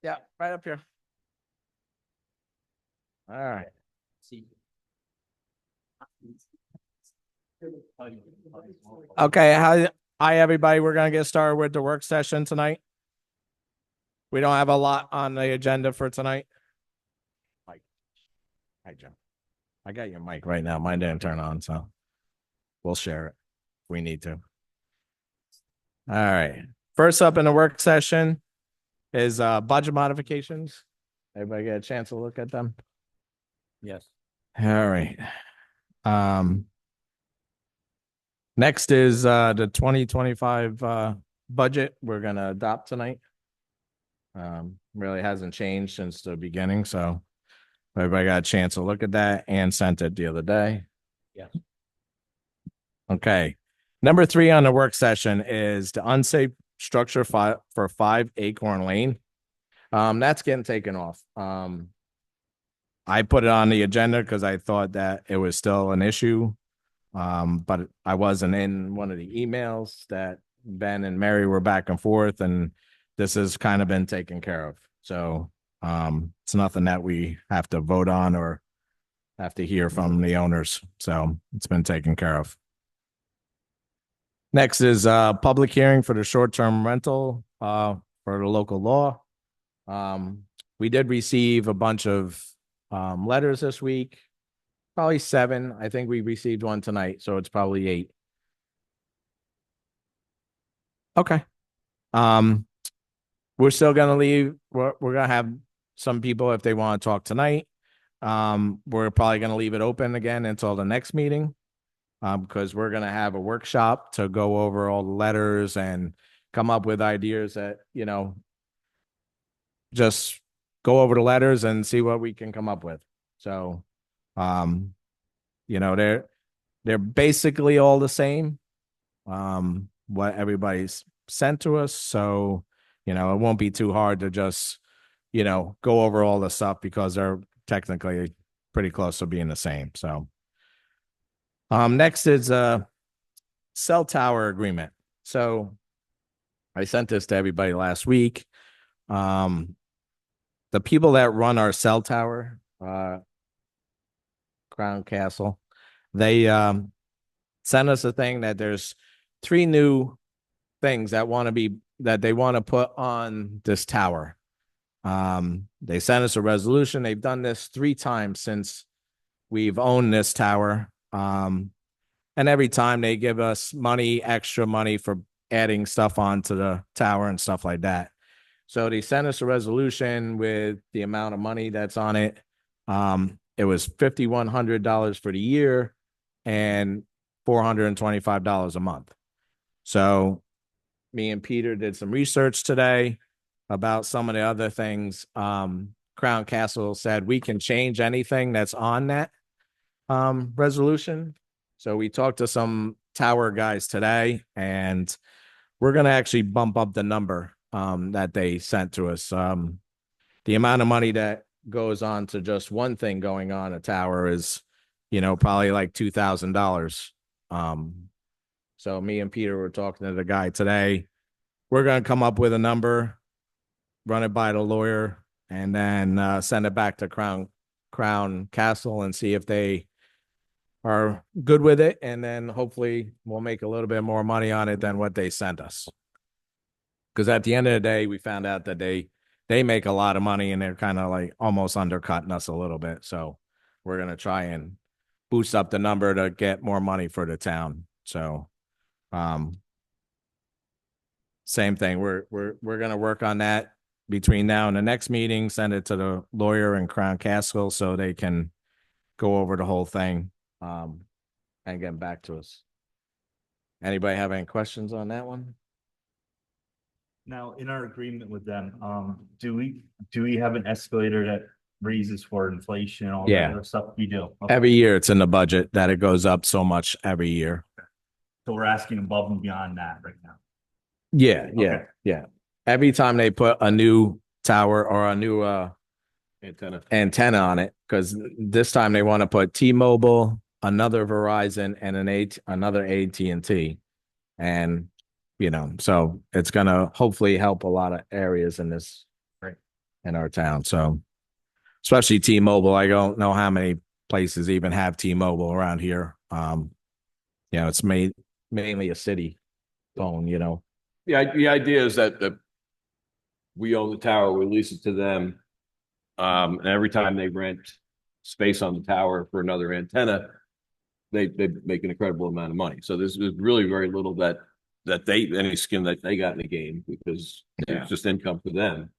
Yeah, right up here. All right. Okay, hi everybody. We're gonna get started with the work session tonight. We don't have a lot on the agenda for tonight. Mike. Hi, Joe. I got your mic right now. Mine didn't turn on, so we'll share it if we need to. All right. First up in the work session is budget modifications. Everybody get a chance to look at them? Yes. All right. Next is the 2025 budget we're gonna adopt tonight. Really hasn't changed since the beginning, so everybody got a chance to look at that and sent it the other day. Yes. Okay. Number 3 on the work session is the unsafe structure for 5 Acorn Lane. That's getting taken off. I put it on the agenda because I thought that it was still an issue. But I wasn't in one of the emails that Ben and Mary were back and forth, and this has kind of been taken care of. So it's nothing that we have to vote on or have to hear from the owners. So it's been taken care of. Next is public hearing for the short-term rental for the local law. We did receive a bunch of letters this week. Probably 7. I think we received one tonight, so it's probably 8. Okay. We're still gonna leave. We're gonna have some people if they want to talk tonight. We're probably gonna leave it open again until the next meeting. Because we're gonna have a workshop to go over all the letters and come up with ideas that, just go over the letters and see what we can come up with. So they're basically all the same. What everybody's sent to us. So, it won't be too hard to just, go over all the stuff because they're technically pretty close to being the same. So next is a cell tower agreement. So I sent this to everybody last week. The people that run our cell tower, Crown Castle, they sent us a thing that there's 3 new things that they want to put on this tower. They sent us a resolution. They've done this 3 times since we've owned this tower. And every time they give us extra money for adding stuff onto the tower and stuff like that. So they sent us a resolution with the amount of money that's on it. It was $5,100 for the year and $425 a month. So me and Peter did some research today about some of the other things. Crown Castle said we can change anything that's on that resolution. So we talked to some tower guys today, and we're going to actually bump up the number that they sent to us. The amount of money that goes on to just one thing going on a tower is, probably like $2,000. So me and Peter were talking to the guy today. We're going to come up with a number, run it by the lawyer, and then send it back to Crown Castle and see if they are good with it. And then hopefully we'll make a little bit more money on it than what they sent us. Because at the end of the day, we found out that they make a lot of money and they're kind of like almost undercutting us a little bit. So we're going to try and boost up the number to get more money for the town. So same thing. We're going to work on that between now and the next meeting, send it to the lawyer and Crown Castle so they can go over the whole thing and get back to us. Anybody have any questions on that one? Now, in our agreement with them, do we have an escalator that raises for inflation and all that other stuff? We do. Okay. Every year it's in the budget that it goes up so much every year. So we're asking above and beyond that right now. Yeah. Every time they put a new tower or a new antenna on it, because this time they want to put T-Mobile, another Verizon, and another AT&T, and so it's gonna hopefully help a lot of areas in this, Right. in our town. So especially T-Mobile. I don't know how many places even have T-Mobile around here. It's mainly a city phone. The idea is that we own the tower, we lease it to them. And every time they rent space on the tower for another antenna, they make an incredible amount of money. So there's really very little that any skin that they got in the game, because it's just income for them.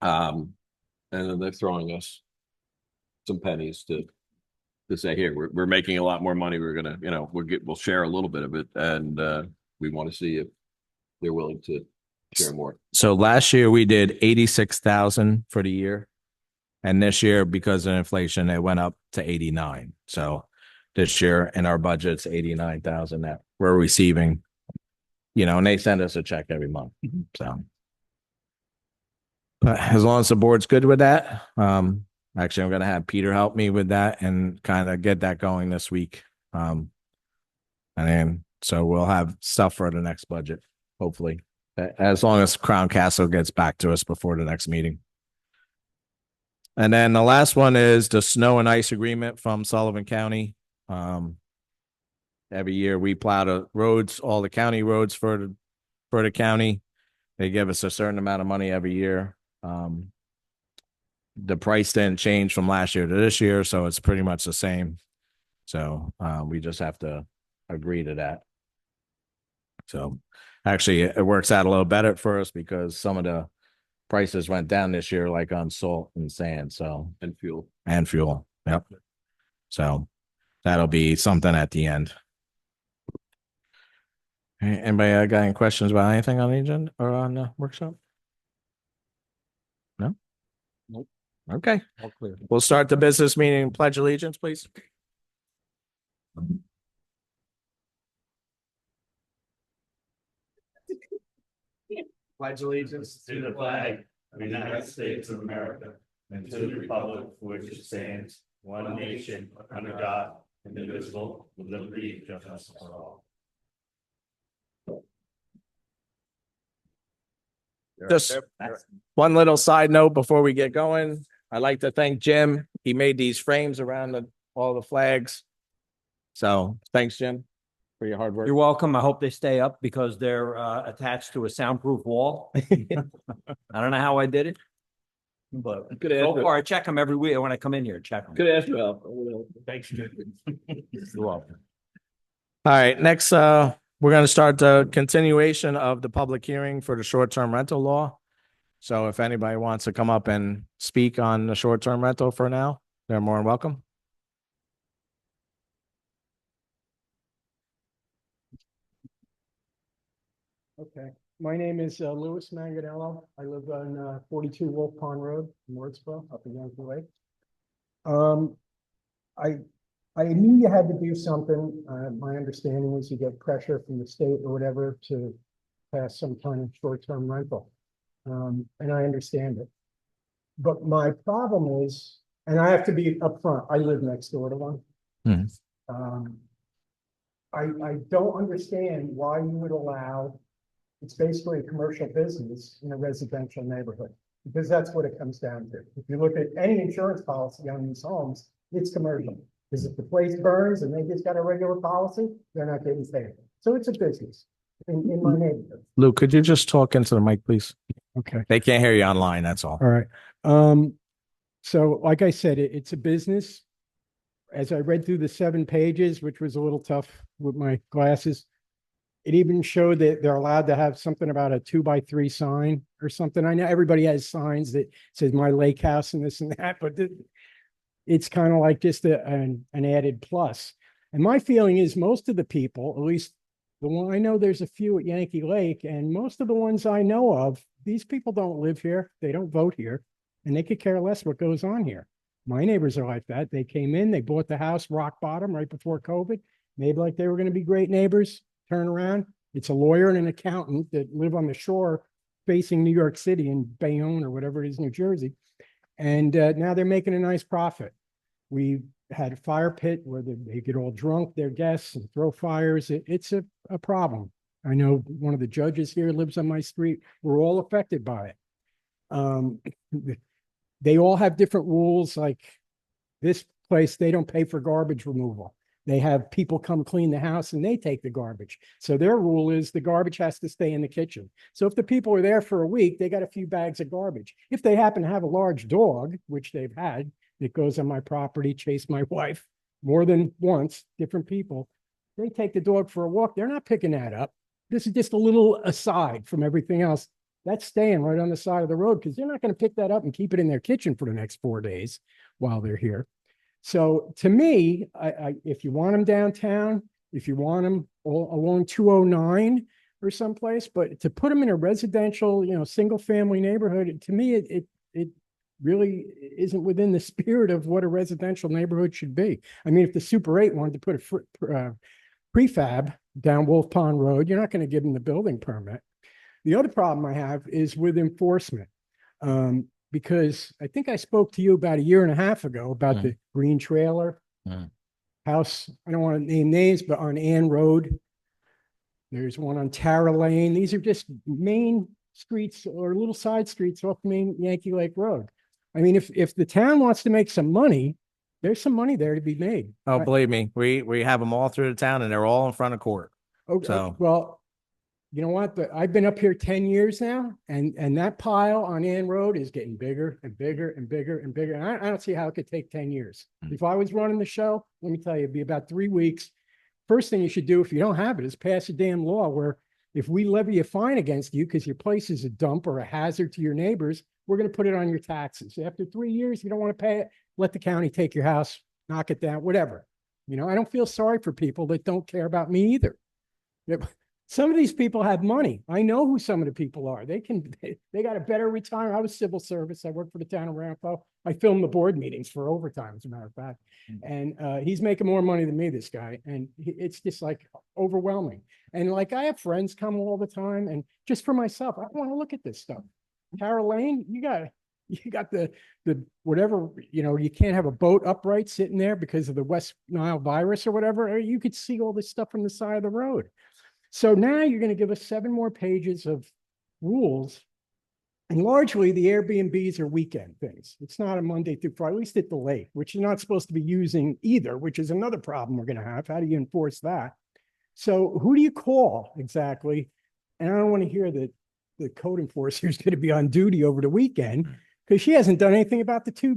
And then they're throwing us some pennies to say, here, we're making a lot more money. We're gonna, we'll share a little bit of it, and we want to see if they're willing to share more. So last year we did 86,000 for the year. And this year, because of inflation, it went up to 89. So this year in our budget's 89,000 that we're receiving, and they send us a check every month. So, but as long as the board's good with that, actually, I'm going to have Peter help me with that and kind of get that going this week. And then, so we'll have stuff for the next budget, hopefully, as long as Crown Castle gets back to us before the next meeting. And then the last one is the snow and ice agreement from Sullivan County. Every year we plow the roads, all the county roads for the county. They give us a certain amount of money every year. The price didn't change from last year to this year, so it's pretty much the same. So we just have to agree to that. So actually, it works out a little better for us because some of the prices went down this year, like on salt and sand. So And fuel. Yep. So that'll be something at the end. Anybody got any questions about anything on the agenda or on the workshop? No? Nope. Okay. All clear. We'll start the business meeting. Pledge allegiance, please. Pledge allegiance to the flag of the United States of America and to the republic for which it stands, one nation, under God, indivisible, with liberty and justice for all. Just one little side note before we get going. I'd like to thank Jim. He made these frames around all the flags. So thanks, Jim, for your hard work. You're welcome. I hope they stay up because they're attached to a soundproof wall. I don't know how I did it. But so far I check them every week when I come in here, check them. Could ask you help. Thanks, Jim. You're welcome. All right, next, we're going to start the continuation of the public hearing for the short-term rental law. So if anybody wants to come up and speak on the short-term rental for now, they're more than welcome. Okay, my name is Louis Manganello. I live on 42 Wolf Pond Road in Wardsboro, up in Yankee Lake. I knew you had to do something. My understanding was you get pressure from the state or whatever to pass some kind of short-term rental. And I understand it. But my problem is, and I have to be upfront, I live next door to one. I don't understand why you would allow, it's basically a commercial business in a residential neighborhood, because that's what it comes down to. If you look at any insurance policy on these homes, it's commercial. Because if the place burns and they just got a regular policy, they're not getting paid. So it's a business in my neighborhood. Luke, could you just talk into the mic, please? Okay. They can't hear you online, that's all. All right. So like I said, it's a business. As I read through the 7 pages, which was a little tough with my glasses, it even showed that they're allowed to have something about a 2x3 sign or something. I know everybody has signs that says my lake house and this and that, but it's kind of like just an added plus. And my feeling is most of the people, at least the one I know, there's a few at Yankee Lake, and most of the ones I know of, these people don't live here. They don't vote here, and they could care less what goes on here. My neighbors are like that. They came in, they bought the house rock bottom right before COVID, made like they were going to be great neighbors, turn around. It's a lawyer and an accountant that live on the shore facing New York City in Bayonne or whatever it is, New Jersey. And now they're making a nice profit. We had a fire pit where they get all drunk, their guests, and throw fires. It's a problem. I know one of the judges here lives on my street. We're all affected by it. Um, they all have different rules, like this place, they don't pay for garbage removal. They have people come clean the house and they take the garbage. So their rule is the garbage has to stay in the kitchen. So if the people are there for a week, they got a few bags of garbage. If they happen to have a large dog, which they've had, that goes on my property, chased my wife more than once, different people, they take the dog for a walk. They're not picking that up. This is just a little aside from everything else. That's staying right on the side of the road because they're not going to pick that up and keep it in their kitchen for the next 4 days while they're here. So to me, if you want them downtown, if you want them all along 209 or someplace, but to put them in a residential, single family neighborhood, to me, it really isn't within the spirit of what a residential neighborhood should be. I mean, if the Super 8 wanted to put a prefab down Wolf Pond Road, you're not going to give them the building permit. The other problem I have is with enforcement. Because I think I spoke to you about a year and a half ago about the green trailer house. I don't want to name names, but on Ann Road, there's one on Tara Lane. These are just main streets or little side streets off Main Yankee Lake Road. I mean, if the town wants to make some money, there's some money there to be made. Oh, believe me, we have them all through the town and they're all in front of court. Okay, So- well, you know what? I've been up here 10 years now, and that pile on Ann Road is getting bigger and bigger and bigger and bigger. And I don't see how it could take 10 years. If I was running the show, let me tell you, it'd be about 3 weeks. First thing you should do if you don't have it is pass a damn law where if we levy a fine against you because your place is a dump or a hazard to your neighbors, we're going to put it on your taxes. After 3 years, you don't want to pay it, let the county take your house, knock it down, whatever. I don't feel sorry for people that don't care about me either. Some of these people have money. I know who some of the people are. They got a better retirement. I was civil service. I worked for the town of Rampo. I filmed the board meetings for overtime, as a matter of fact. And he's making more money than me, this guy. And it's just like overwhelming. And like I have friends come all the time. And just for myself, I want to look at this stuff. Tara Lane, you got the whatever, you can't have a boat upright sitting there because of the West Nile virus or whatever. Or you could see all this stuff from the side of the road. So now you're going to give us 7 more pages of rules. And largely the Airbnbs are weekend things. It's not a Monday through Friday, at least at the lake, which you're not supposed to be using either, which is another problem we're going to have. How do you enforce that? So who do you call exactly? And I don't want to hear that the code enforcer is going to be on duty over the weekend because she hasn't done anything about the 3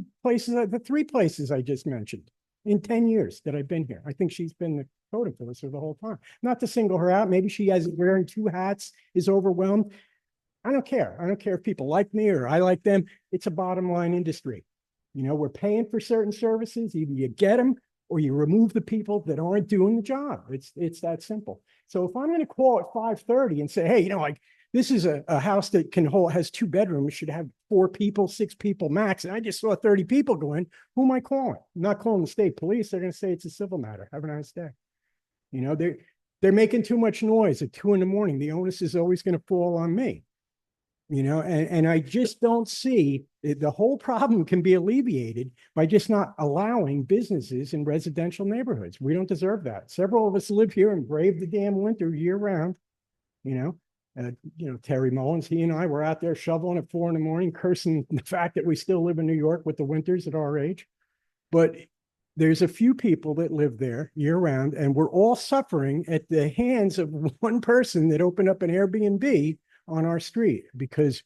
places I just mentioned in 10 years that I've been here. I think she's been the code enforcer the whole time. Not to single her out. Maybe she has wearing 2 hats, is overwhelmed. I don't care. I don't care if people like me or I like them. It's a bottom line industry. We're paying for certain services. Either you get them or you remove the people that aren't doing the job. It's that simple. So if I'm going to call at 5:30 and say, hey, this is a house that has 2 bedrooms, should have 4 people, 6 people max. And I just saw 30 people go in. Who am I calling? I'm not calling the state police. They're going to say it's a civil matter. Have a nice day. They're making too much noise at 2 a.m. The onus is always going to fall on me. And I just don't see the whole problem can be alleviated by just not allowing businesses in residential neighborhoods. We don't deserve that. Several of us live here and brave the damn winter year round. Terry Mullins, he and I were out there shoveling at 4 a.m, cursing the fact that we still live in New York with the winters at our age. But there's a few people that live there year round, and we're all suffering at the hands of one person that opened up an Airbnb on our street because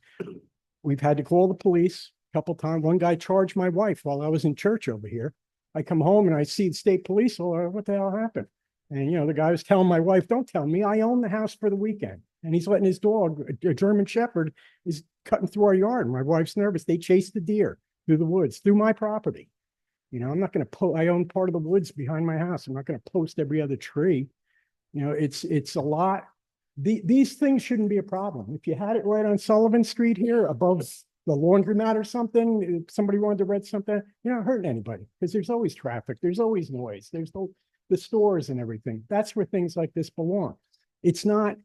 we've had to call the police a couple times. One guy charged my wife while I was in church over here. I come home and I see the state police. Well, what the hell happened? And, the guy was telling my wife, don't tell me, I own the house for the weekend. And he's letting his dog, a German Shepherd, is cutting through our yard. My wife's nervous. They chased the deer through the woods, through my property. I'm not going to I own part of the woods behind my house. I'm not going to post every other tree. It's a lot. These things shouldn't be a problem. If you had it right on Sullivan Street here above the laundromat or something, if somebody wanted to rent something, you're not hurting anybody because there's always traffic. There's always noise. There's the stores and everything. That's where things like this belong. It's not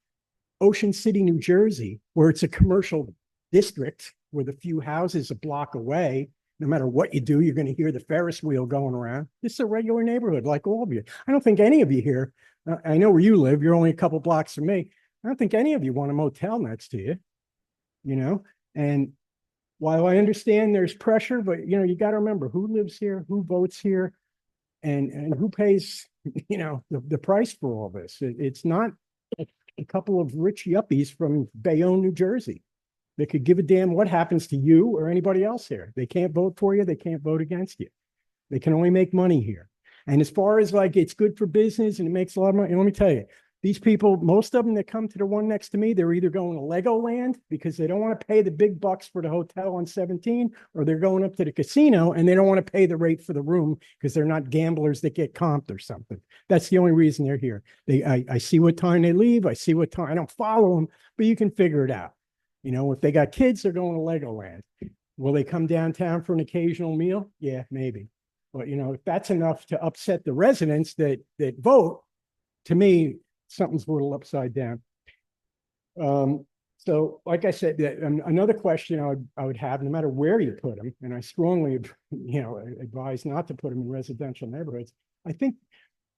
Ocean City, New Jersey, where it's a commercial district with a few houses a block away. No matter what you do, you're going to hear the Ferris wheel going around. This is a regular neighborhood like all of you. I don't think any of you here, I know where you live. You're only a couple blocks from me. I don't think any of you want a motel next to you, you know? And while I understand there's pressure, but you know, you got to remember who lives here, who votes here, and who pays, you know, the price for all this. It's not a couple of rich yuppies from Bayonne, New Jersey. They could give a damn what happens to you or anybody else here. They can't vote for you. They can't vote against you. They can only make money here. And as far as like it's good for business and it makes a lot of money, let me tell you, these people, most of them that come to the one next to me, they're either going to Legoland because they don't want to pay the big bucks for the hotel on 17, or they're going up to the casino and they don't want to pay the rate for the room because they're not gamblers that get comped or something. That's the only reason they're here. I see what time they leave. I see what time, I don't follow them, but you can figure it out. You know, if they got kids, they're going to Legoland. Will they come downtown for an occasional meal? Yeah, maybe. But you know, if that's enough to upset the residents that vote, to me, something's a little upside down. So like I said, another question I would have, no matter where you put them, and I strongly, you know, advise not to put them in residential neighborhoods. I think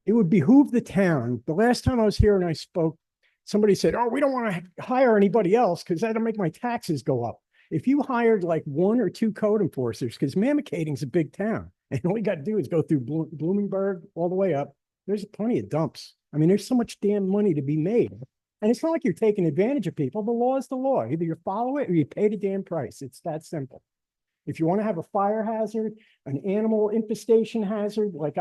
it would behoove the town. The last time I was here and I spoke, somebody said, "Oh, we don't want to hire anybody else because that'll make my taxes go up." If you hired like 1 or 2 code enforcers, because Mamakating's a big town, and all you got to do is go through Bloomingburg all the way up. There's plenty of dumps. I mean, there's so much damn money to be made. And it's not like you're taking advantage of people. The law is the law. Either you follow it or you pay the damn price. It's that simple. If you want to have a fire hazard, an animal infestation hazard, like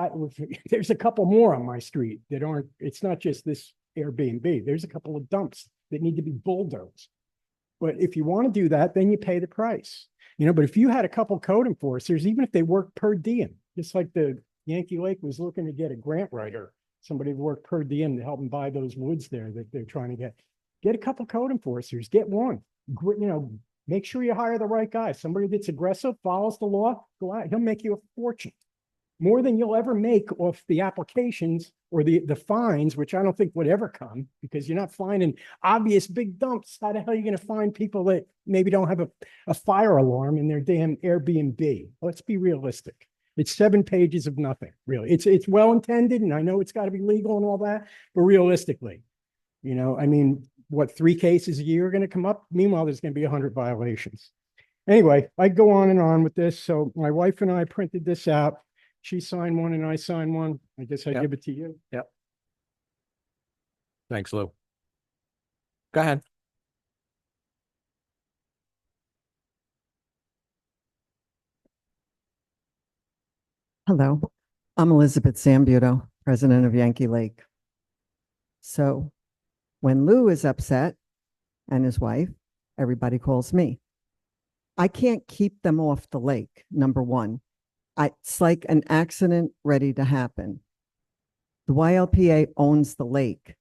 there's a couple more on my street that aren't, it's not just this Airbnb. There's a couple of dumps that need to be bulldozed. But if you want to do that, then you pay the price. You know, but if you had a couple code enforcers, even if they work per diem, just like the Yankee Lake was looking to get a grant writer, somebody to work per diem to help them buy those woods there that they're trying to get a couple code enforcers, get one, you know, make sure you hire the right guy. Somebody that's aggressive, follows the law, go out, he'll make you a fortune. More than you'll ever make off the applications or the fines, which I don't think would ever come because you're not finding obvious big dumps. How the hell are you going to find people that maybe don't have a fire alarm in their damn Airbnb? Let's be realistic. It's 7 pages of nothing, really. It's well intended, and I know it's got to be legal and all that, but realistically, you know, I mean, what, 3 cases a year are going to come up? Meanwhile, there's going to be 100 violations. Anyway, I go on and on with this. So my wife and I printed this out. She signed one and I signed one. I guess I give it to you. Yep. Thanks, Lou. Go ahead. Hello, I'm Elizabeth Zambuto, president of Yankee Lake. So when Lou is upset and his wife, everybody calls me. I can't keep them off the lake, number one. It's like an accident ready to happen. The YLPA owns the lake.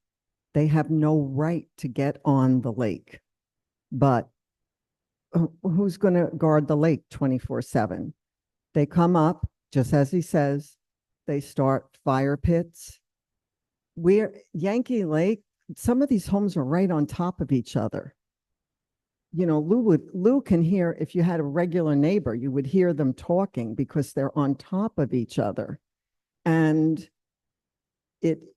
They have no right to get on the lake. But who's going to guard the lake 24/7? They come up, just as he says, they start fire pits. Yankee Lake, some of these homes are right on top of each other. You know, Lou can hear, if you had a regular neighbor, you would hear them talking because they're on top of each other. And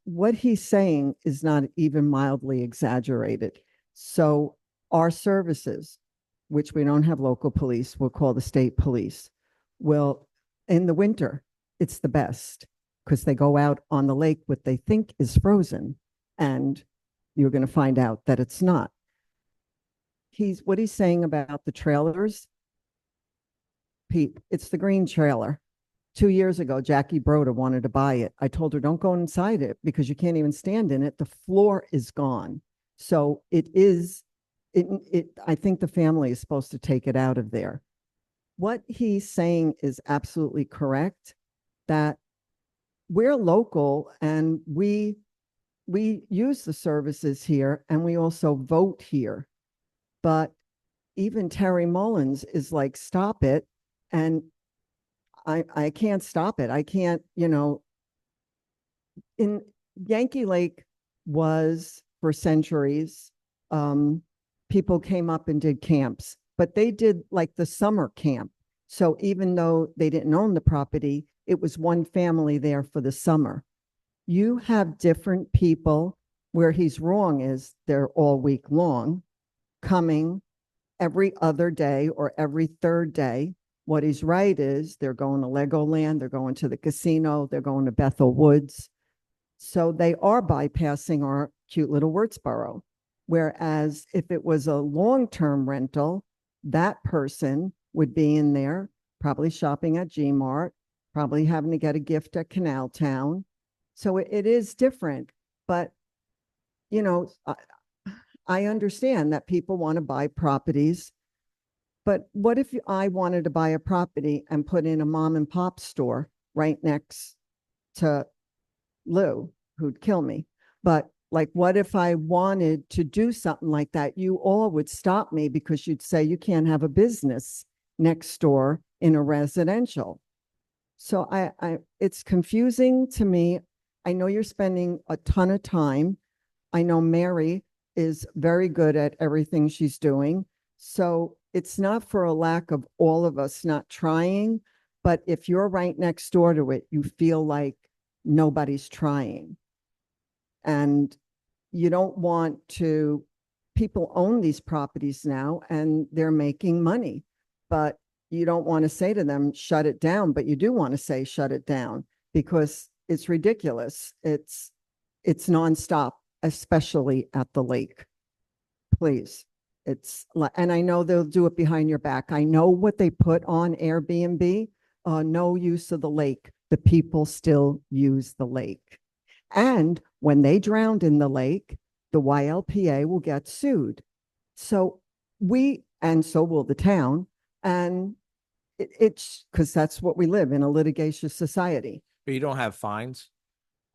what he's saying is not even mildly exaggerated. So our services, which we don't have local police, we'll call the state police, will, in the winter, it's the best because they go out on the lake, what they think is frozen, and you're going to find out that it's not. What he's saying about the trailers, Pete, it's the green trailer. 2 years ago, Jackie Broda wanted to buy it. I told her, don't go inside it because you can't even stand in it. The floor is gone. So I think the family is supposed to take it out of there. What he's saying is absolutely correct, that we're local and we use the services here and we also vote here. But even Terry Mullins is like, stop it. And I can't stop it. I can't, you know, in Yankee Lake was for centuries, people came up and did camps, but they did like the summer camp. So even though they didn't own the property, it was one family there for the summer. You have different people Where he's wrong is they're all week long, coming every other day or every third day. What he's right is they're going to Legoland, they're going to the casino, they're going to Bethel Woods. So they are bypassing our cute little Wurtsboro. Whereas if it was a long-term rental, that person would be in there, probably shopping at G-Mart, probably having to get a gift at Canal Town. So it is different, but you know, I understand that people want to buy properties. But what if I wanted to buy a property and put in a mom and pop store right next to Lou, who'd kill me? But like, what if I wanted to do something like that? You all would stop me because you'd say you can't have a business next door in a residential. So it's confusing to me. I know you're spending a ton of time. I know Mary is very good at everything she's doing. So it's not for a lack of all of us not trying, but if you're right next door to it, you feel like nobody's trying. And you don't want to, people own these properties now and they're making money, but you don't want to say to them, shut it down, but you do want to say, shut it down, because it's ridiculous. It's nonstop, especially at the lake. Please. And I know they'll do it behind your back. I know what they put on Airbnb, no use of the lake. The people still use the lake. And when they drowned in the lake, the YLPA will get sued. So so will the town. And it's because that's what we live in, a litigious society. But you don't have fines?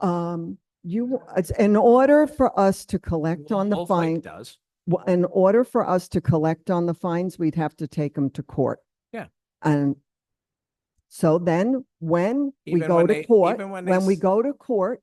It's in order for us to collect on the Wolf Lake fine. does. Well, in order for us to collect on the fines, we'd have to take them to court. Yeah. And so then when we Even go when to they- court, even when they when we s- go to court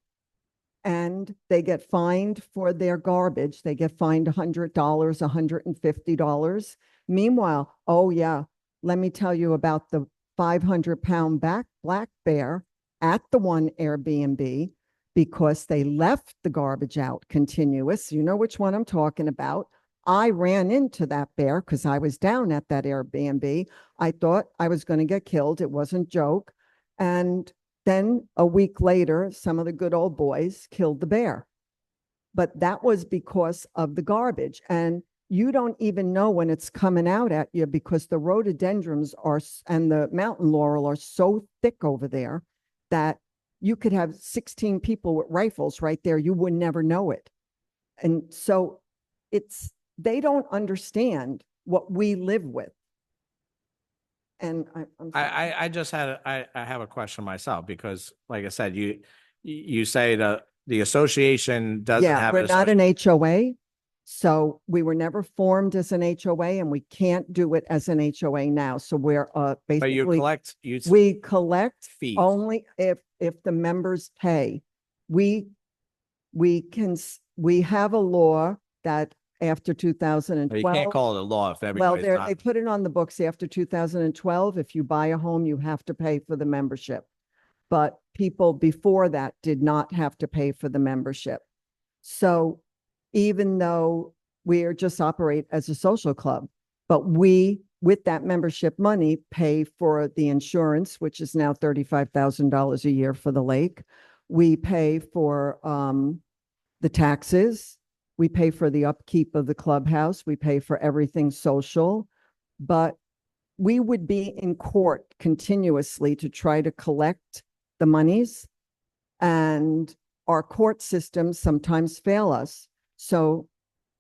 and they get fined for their garbage, they get fined $100, $150. Meanwhile, oh yeah, let me tell you about the 500-pound black bear at the one Airbnb, because they left the garbage out continuous. You know which one I'm talking about. I ran into that bear because I was down at that Airbnb. I thought I was going to get killed. It wasn't a joke. And then a week later, some of the good old boys killed the bear. But that was because of the garbage. And you don't even know when it's coming out at you, because the rhododendrons and the mountain laurel are so thick over there that you could have 16 people with rifles right there. You would never know it. And so they don't understand what we live with. And I'm sorry. I just I have a question myself, because like I said, you say the association doesn't Yeah, have. we're not an HOA. So we were never formed as an HOA and we can't do it as an HOA now. So we're But basically. you collect, We collect fees. only if the members pay. We have a law that after You 2012. can't call it a law if Well, everybody's they not. put it on the books after 2012. If you buy a home, you have to pay for the membership. But people before that did not have to pay for the membership. So even though we are just operate as a social club, but we, with that membership money, pay for the insurance, which is now $35,000 a year for the lake. We pay for the taxes. We pay for the upkeep of the clubhouse. We pay for everything social. But we would be in court continuously to try to collect the monies. And our court systems sometimes fail us. So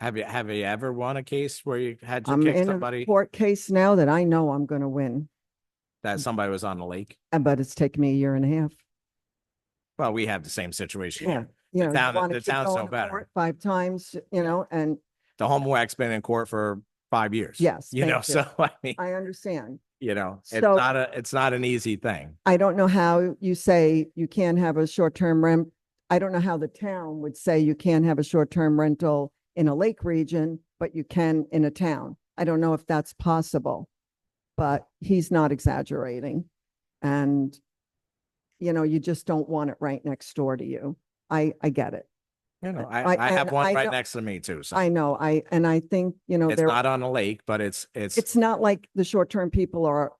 Have you ever won a case where you had to I'm kick in somebody a court case now that I know I'm going to win, that somebody was on the lake? but it's taken me a year and a half. Well, we have the same situation Yeah. here. You know, you town- wanna the keep town's no going to better. court 5 times, and The home whack's been in court for 5 years. Yes, You know, thank you. so I mean, I understand. it's So- not an easy thing. I don't know how you say you can't have a short-term rent. I don't know how the town would say you can't have a short-term rental in a lake region, but you can in a town. I don't know if that's possible, but he's not exaggerating. And, you just don't want it right next door to you. I get it. You know, I- I have and one I right know- next to me too, so I know, and I think, it's not on a lake, but it's not like the short-term people are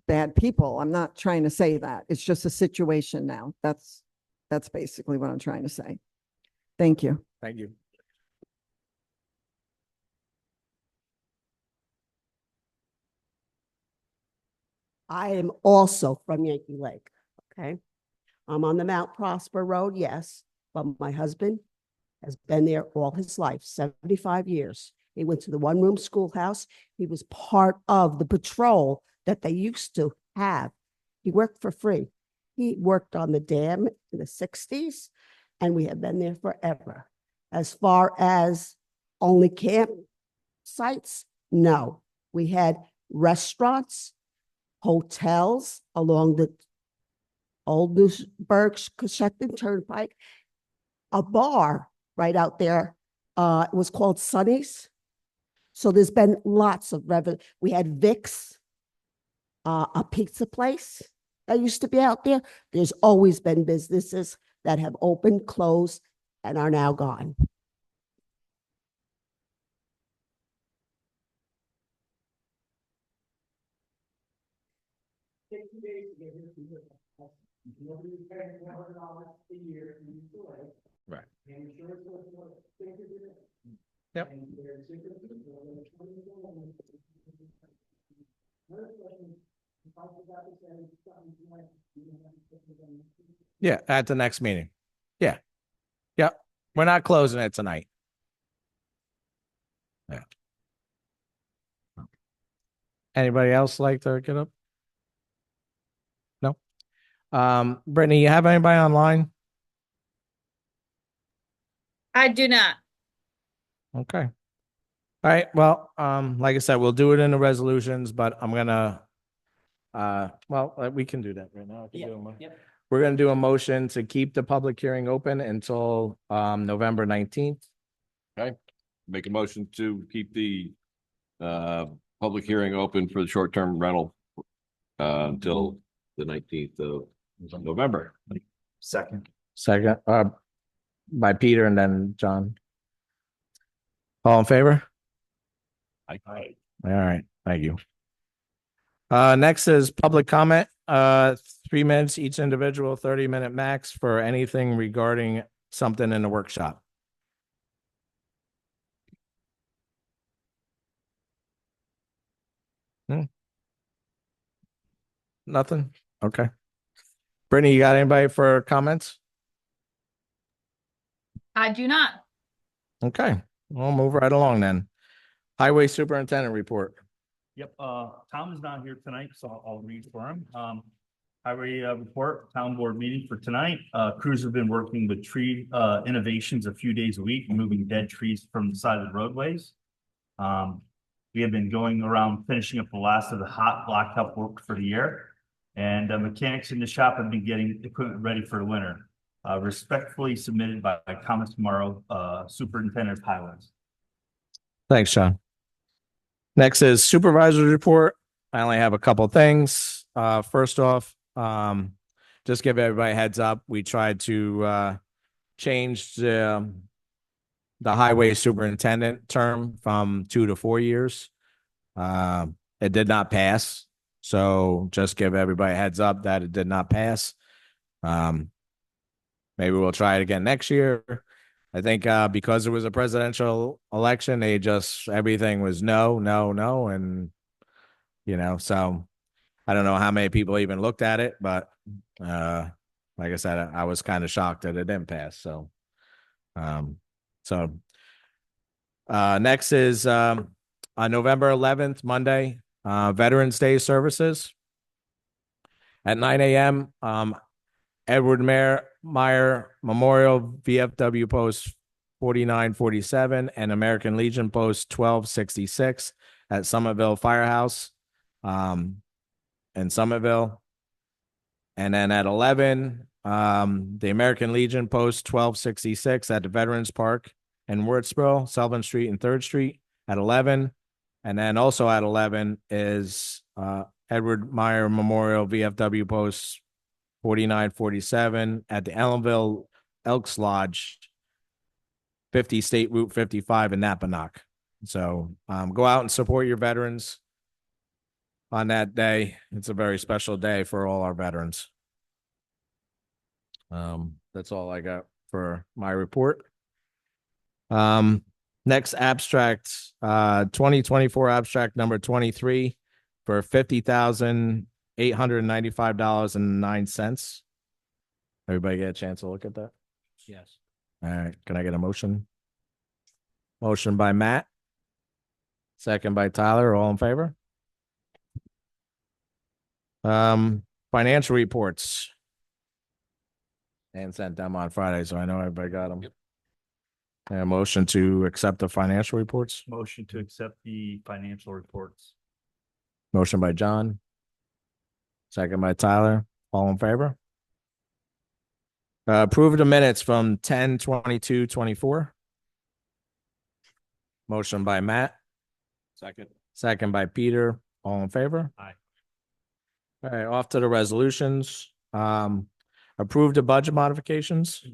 bad people. I'm not trying to say that. It's just a situation now. That's basically what I'm trying to say. Thank you. thank you. I am also from Yankee Lake, okay? I'm on the Mount Prosper Road, yes, but my husband has been there all his life, 75 years. He went to the one-room schoolhouse. He was part of the patrol that they used to have. He worked for free. He worked on the dam in the 60s, and we have been there forever. As far as only camp sites, no. We had restaurants, hotels along the Old Newsburg Coshocton Turnpike, a bar right out there. It was called Sonny's. So there's been lots of revenue. We had Vic's, a pizza place that used to be out there. There's always been businesses that have opened, closed, and are now gone. Right. Yep. Yeah, at the next meeting. Yeah. Yep. We're not closing it tonight. Yeah. Anybody else like to get up? No. Brittany, you have anybody online? I do not. Okay. All right. Well, like I said, we'll do it in the resolutions, but I'm gonna, we can do that right now. I can do them. We're gonna do a motion to keep the public hearing open until, November 19th. Make a motion to keep the public hearing open for the short-term rental until the 19th of November. Second. Second, by Peter and then John. All in favor? Aye. All right, thank you. Next is public comment, 3 minutes each individual, 30-minute max for anything regarding something in the workshop. Nothing? Okay. Brittany, you got anybody for comments? I do not. Okay, we'll move right along then. Highway Superintendent report. Yep, Tom is not here tonight, so I'll read for him. Highway report, town board meeting for tonight. Crews have been working with tree innovations a few days a week, moving dead trees from the side of the roadways. We have been going around finishing up the last of the hot blacktop work for the year. And mechanics in the shop have been getting equipment ready for the winter. Respectfully submitted by Thomas Morrow, Superintendent of Highways. Thanks, Sean. Next is supervisor's report. I only have a couple things. First off, just give everybody a heads up. We tried to change the highway superintendent term from 2 to 4 years. It did not pass. So just give everybody a heads up that it did not pass. Maybe we'll try it again next year. I think because it was a presidential election, they just everything was no, no, no, and so I don't know how many people even looked at it, but like I said, I was kind of shocked that it didn't pass. So, next is on November 11th, Monday, Veterans Day services at 9 a.m. Edward Meyer Memorial VFW Post 4947 and American Legion Post 1266 at Somerville Firehouse in Somerville. And then at 11, the American Legion Post 1266 at the Veterans Park in Wurtsboro, Sullivan Street and 3rd Street at 11. And then also at 11 is Edward Meyer Memorial VFW Post 4947 at the Ellenville Elks Lodge 50 State Route 55 in Napanock. So go out and support your veterans on that day. It's a very special day for all our veterans. That's all I got for my report. Next abstract, 2024 abstract number 23 for $50,895.09. Everybody get a chance to look at that? Yes. All right. Can I get a motion? Motion by Matt. Second by Tyler. All in favor? Financial reports. And sent them on Friday, so I know everybody got them. A motion to accept the financial reports. Motion to accept the financial reports. Motion by John. Second by Tyler. All in favor? Approve the minutes from 10/22/24. Motion by Matt. Second. Second by Peter. All in favor? Aye. All right, off to the resolutions. Approve the budget modifications.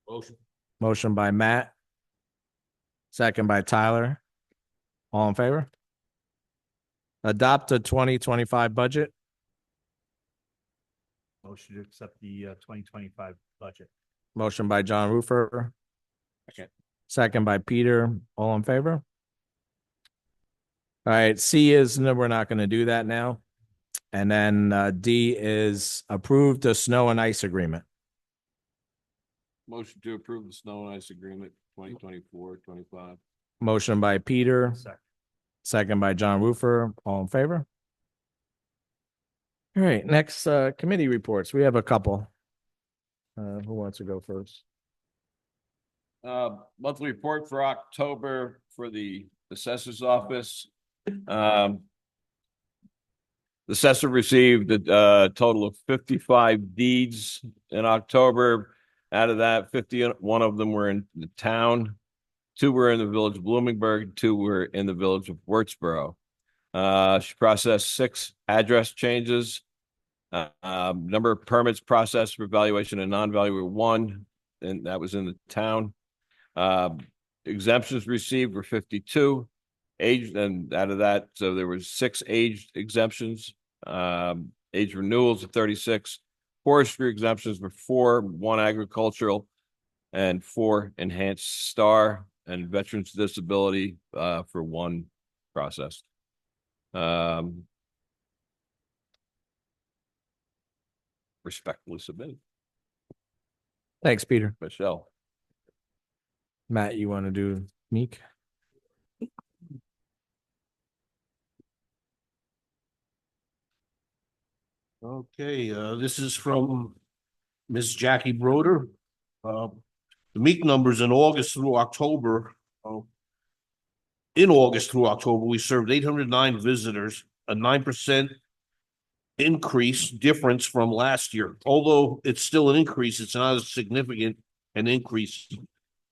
Motion. Motion by Matt. Second by Tyler. All in favor? Adopt the 2025 budget. Motion to accept the 2025 budget. Motion by John Roofer. Second. Second by Peter. All in favor? All right, C is, no, we're not going to do that now. And then D is approve the snow and ice agreement. Motion to approve the snow and ice agreement 2024-25. Motion by Peter. Second. Second by John Roofer. All in favor? All right, next committee reports. We have a couple. Who wants to go first? Monthly report for October for the assessor's office. The assessor received a total of 55 deeds in October. Out of that, 51 of them were in the town, 2 were in the village of Bloomingburg, 2 were in the village of Wurtsboro. She processed 6 address changes. Number of permits processed for valuation and non-value were 1, and that was in the town. Exemptions received were 52. Aged, and out of that, so there was 6 aged exemptions. Age renewals of 36. Forestry exemptions were 4, 1 agricultural, and 4 enhanced star, and veterans disability for 1 processed. Respectfully submitted. Thanks, Peter. Michelle. Matt, you want to do Meek? Okay, this is from Ms. Jackie Broder. The meek numbers in August through October. In August through October, we served 809 visitors, a 9% increase difference from last year. Although it's still an increase, it's not as significant an increase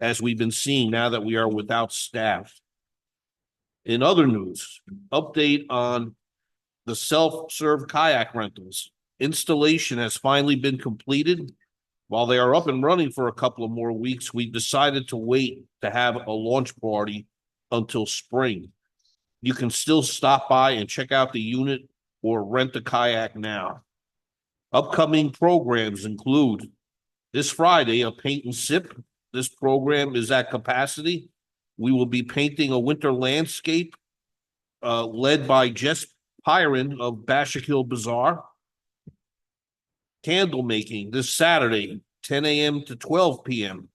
as we've been seeing now that we are without staff. In other news, update on the self-serve kayak rentals. Installation has finally been completed. While they are up and running for a couple of more weeks, we decided to wait to have a launch party until spring. You can still stop by and check out the unit or rent a kayak now. Upcoming programs include this Friday, a paint and sip. This program is at capacity. We will be painting a winter landscape led by Jess Pyron of Bashak Bazaar. Candle making this Saturday, 10 a.m. to 12 p.m.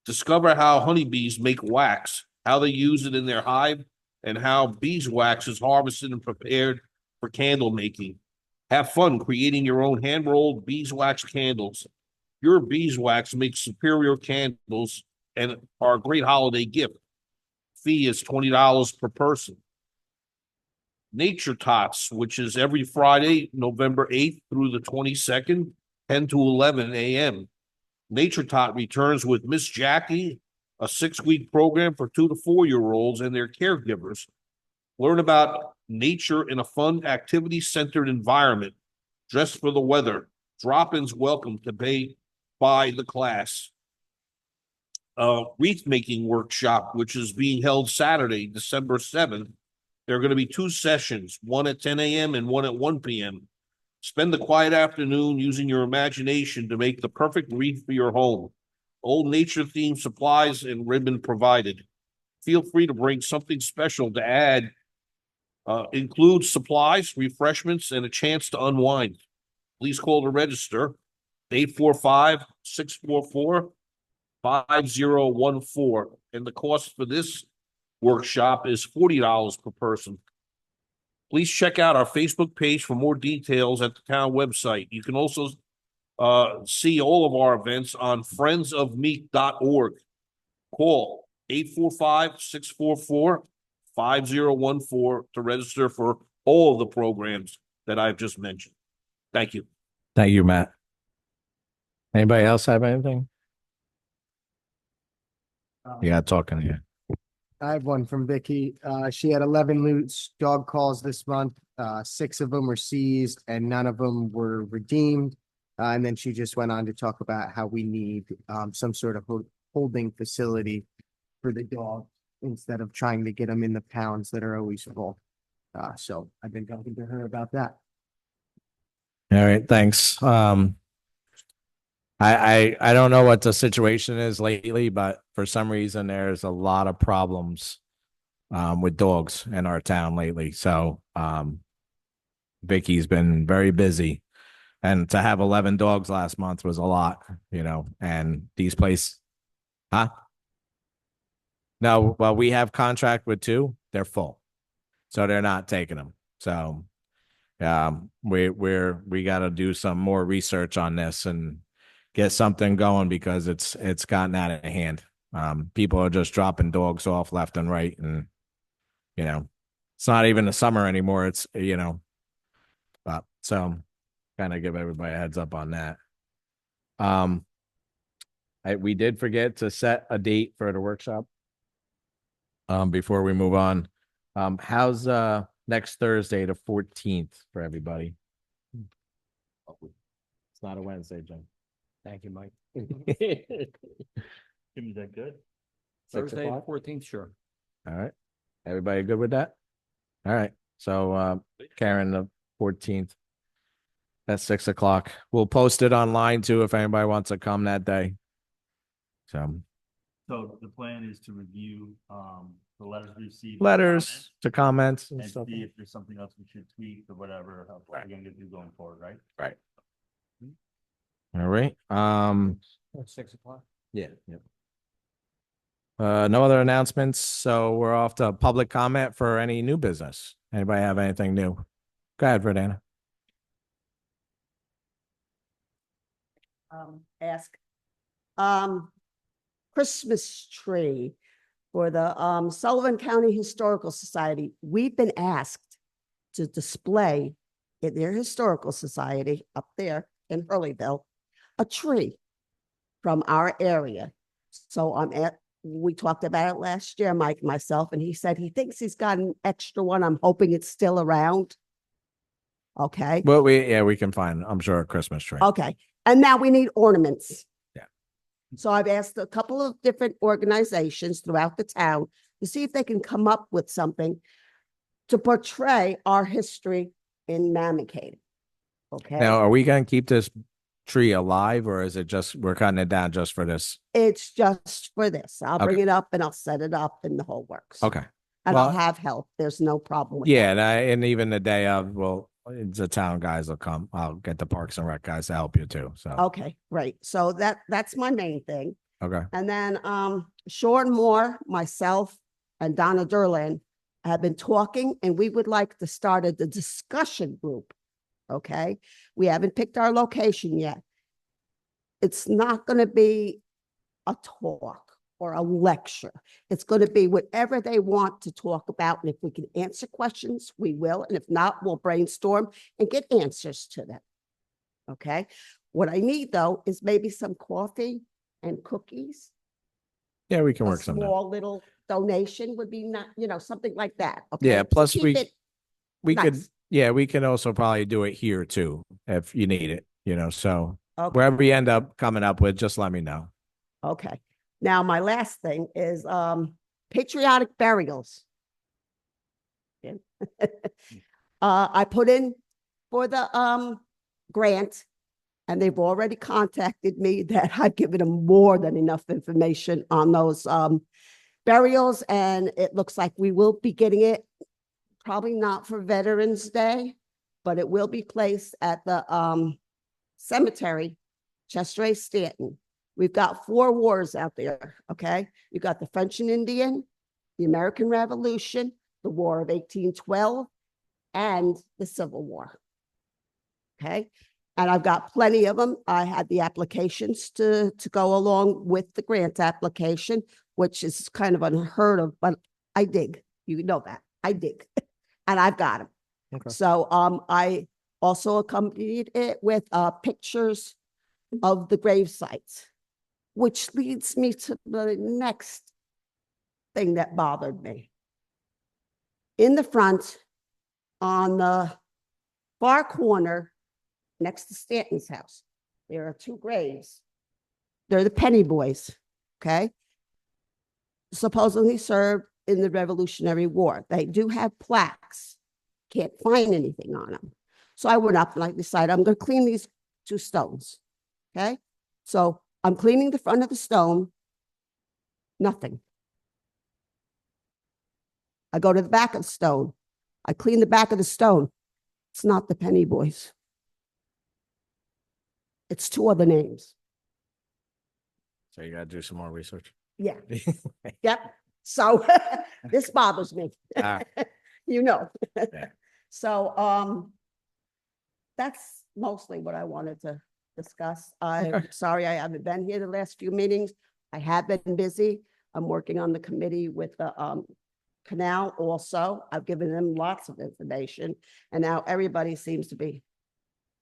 Discover how honeybees make wax, how they use it in their hive, and how beeswax is harvested and prepared for candle making. Have fun creating your own hand-rolled beeswax candles. Your beeswax makes superior candles and are a great holiday gift. Fee is $20 per person. Nature Tots, which is every Friday, November 8th through the 22nd, 10 to 11 a.m. Nature Tot returns with Miss Jackie, a 6-week program for 2 to 4-year-olds and their caregivers. Learn about nature in a fun, activity-centered environment. Dress for the weather. Drop-ins welcome to pay by the class. wreath making workshop, which is being held Saturday, December 7th. There are going to be 2 sessions, one at 10 a.m. and one at 1 p.m. Spend the quiet afternoon using your imagination to make the perfect wreath for your home. Old nature-themed supplies and ribbon provided. Feel free to bring something special to add. Includes supplies, refreshments, and a chance to unwind. Please call to register 845-644-5014. And the cost for this workshop is $40 per person. Please check out our Facebook page for more details at the town website. You can also see all of our events on friendsofmeek.org. Call 845-644-5014 to register for all of the programs that I've just mentioned. Thank you. Thank you, Matt. Anybody else have anything? Yeah, talking here. I have one from Vicky. She had 11 loose dog calls this month. 6 of them were seized and none of them were redeemed. And then she just went on to talk about how we need some sort of holding facility for the dog instead of trying to get them in the pounds that are always full. So I've been talking to her about that. All right, thanks. I don't know what the situation is lately, but for some reason there's a lot of problems with dogs in our town lately. So Vicky's been very busy, and to have 11 dogs last month was a lot, and these places, huh? No, well, we have contract with 2, they're full, so they're not taking them. So we got to do some more research on this and get something going, because it's gotten out of hand. People are just dropping dogs off left and right, and it's not even the summer anymore. It's but so kind of give everybody a heads up on that. We did forget to set a date for the workshop. Before we move on, how's next Thursday, the 14th, for everybody? It's not a Wednesday, Jim. Thank you, Mike. Is that good? 6 Thursday, o'clock? 14th, sure. All right. Everybody good with that? All right. So Karen, the 14th at 6 o'clock. We'll post it online too if anybody wants to come that day. So the plan is to review the letters we received. letters to comments and And stuff. see if there's something else we should tweak or whatever, how we're gonna do going forward, right? Right. All right. At 6 o'clock. Yeah. Yep. No other announcements, so we're off to public comment for any new business. Anybody have anything new? Go ahead, Verdana. Ask. Christmas tree for the Sullivan County Historical Society. We've been asked to display in their historical society up there in Hurleyville a tree from our area. So we talked about it last year, Mike, myself, and he said he thinks he's got an extra one. I'm hoping it's still around. Okay. Well, we can find, I'm sure, a Christmas tree. Okay. And now we need ornaments. Yeah. So I've asked a couple of different organizations throughout the town to see if they can come up with something to portray our history in Mamakating. Okay. Now, are we going to keep this tree alive, or is it just we're cutting it down just for this? It's just for this. I'll bring Okay. it up and I'll set it up and the whole works. Okay. And I'll Well- have help. There's no problem with Yeah, that. and even the day of, well, the town guys will come. I'll get the Parks and Rec guys to help you too. So Okay, great. So that's my main thing. okay. And then Sean Moore, myself, and Donna Derland have been talking, and we would like to start a discussion group. Okay, we haven't picked our location yet. It's not going to be a talk or a lecture. It's going to be whatever they want to talk about. And if we can answer questions, we will. And if not, we'll brainstorm and get answers to them. Okay. What I need though is maybe some coffee and cookies. Yeah, we can A work something out. small little donation would be not, something like that. Okay? Yeah, To plus keep we it could, nice. yeah, we can also probably do it here too if you need it, so Okay. wherever you end up coming up with, just let me know. Okay. Now, my last thing is patriotic burials. Yeah. I put in for the grant, and they've already contacted me that I've given them more than enough information on those burials, and it looks like we will be getting it, probably not for Veterans Day, but it will be placed at the cemetery, Chester A. Stanton. We've got 4 wars out there, okay? You've got the French and Indian, the American Revolution, the War of 1812, and the Civil War. Okay? And I've got plenty of them. I had the applications to go along with the grant application, which is kind of unheard of, but I dig. You know that. I dig. And I've got them. Okay. So I also accompanied it with pictures of the grave sites, which leads me to the next thing that bothered me. In the front, on the far corner, next to Stanton's house, there are 2 graves. They're the Penny Boys, okay? Supposedly served in the Revolutionary War. They do have plaques. Can't find anything on them. So I went up and I decided I'm going to clean these 2 stones, okay? So I'm cleaning the front of the stone, nothing. I go to the back of the stone. I clean the back of the stone. It's not the Penny Boys. It's 2 other names. So you gotta do some more research. Yeah. Yep. So this bothers me. Ah. You know. Yeah. So that's mostly what I wanted to discuss. I'm sorry I haven't been here the last few meetings. I have been busy. I'm working on the committee with the canal also. I've given them lots of information, and now everybody seems to be,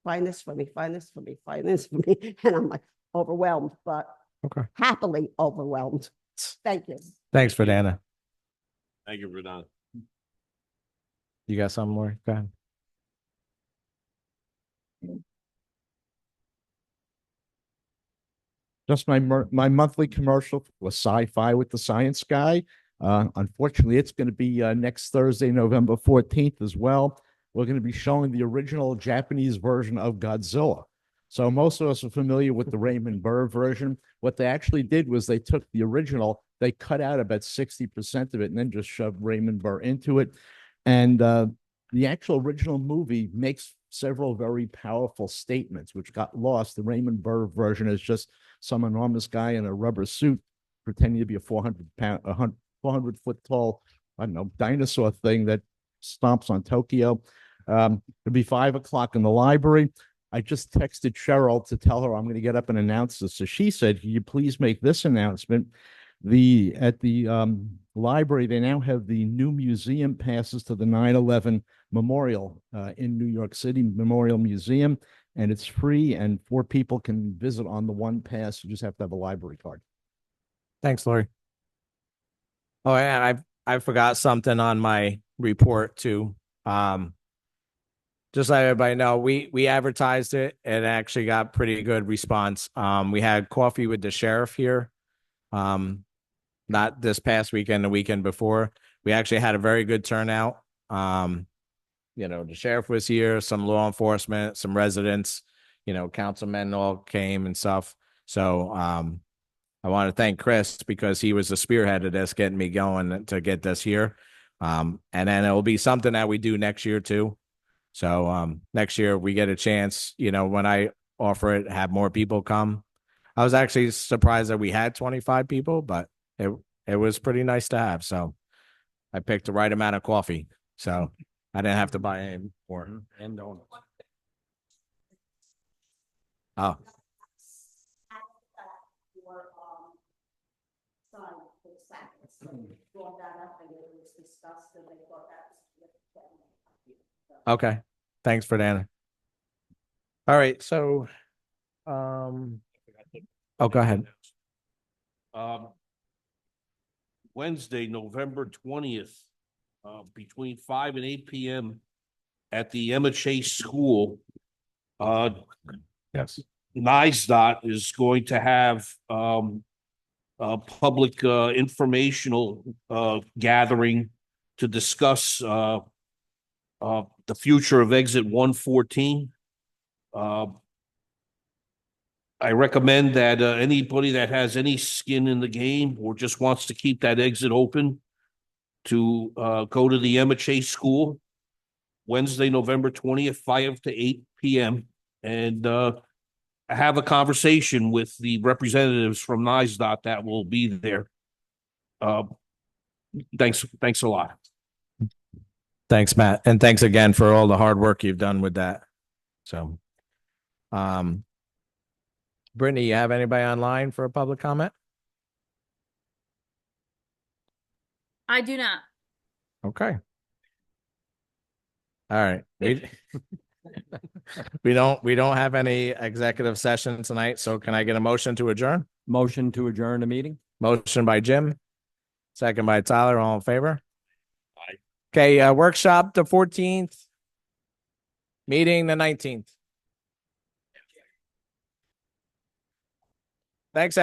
find this for me, find this for me, find this for me. And I'm like overwhelmed, but Okay. happily overwhelmed. Thank you. Thanks, Verdana. Thank you, Verdana. You got something more? Go ahead. Just my monthly commercial was Sci-Fi with the Science Guy. Unfortunately, it's going to be next Thursday, November 14th as well. We're going to be showing the original Japanese version of Godzilla. So most of us are familiar with the Raymond Burr version. What they actually did was they took the original, they cut out about 60% of it and then just shoved Raymond Burr into it. And the actual original movie makes several very powerful statements, which got lost. The Raymond Burr version is just some enormous guy in a rubber suit pretending to be a 400-foot tall, I don't know, dinosaur thing that stomps on Tokyo. It'll be 5 o'clock in the library. I just texted Cheryl to tell her I'm going to get up and announce this. So she said, "Can you please make this announcement?" At the library, they now have the new museum passes to the 9/11 Memorial in New York City Memorial Museum, and it's free, and 4 people can visit on the one pass. You just have to have a library card. Thanks, Lori. Oh, and I forgot something on my report too. Just let everybody know, we advertised it and actually got pretty good response. We had coffee with the sheriff here. Not this past weekend, the weekend before. We actually had a very good turnout. The sheriff was here, some law enforcement, some residents, councilmen all came and stuff. So I want to thank Chris because he was the spearhead of this, getting me going to get this here. And then it will be something that we do next year too. So next year we get a chance, when I offer it, have more people come. I was actually surprised that we had 25 people, but it was pretty nice to have. So I picked the right amount of coffee. So I didn't have to buy any more. And donuts. Oh. Okay. Thanks for that. All right. So, oh, go ahead. Wednesday, November 20th, between 5 and 8 p.m. at the Emma Chase School. Yes. NISDOT is going to have public informational gathering to discuss the future of exit 114. I recommend that anybody that has any skin in the game or just wants to keep that exit open to go to the Emma Chase School Wednesday, November 20th, 5 to 8 p.m. and have a conversation with the representatives from NISDOT that will be there. Thanks a lot. Thanks, Matt. And thanks again for all the hard work you've done with that. So, Brittany, you have anybody online for a public comment? I do not. Okay. All right. We don't have any executive session tonight, so can I get a motion to adjourn? Motion to adjourn the meeting? Motion by Jim, second by Tyler, all in favor? Aye. Okay, workshop the 14th, meeting the 19th. Thanks, everyone.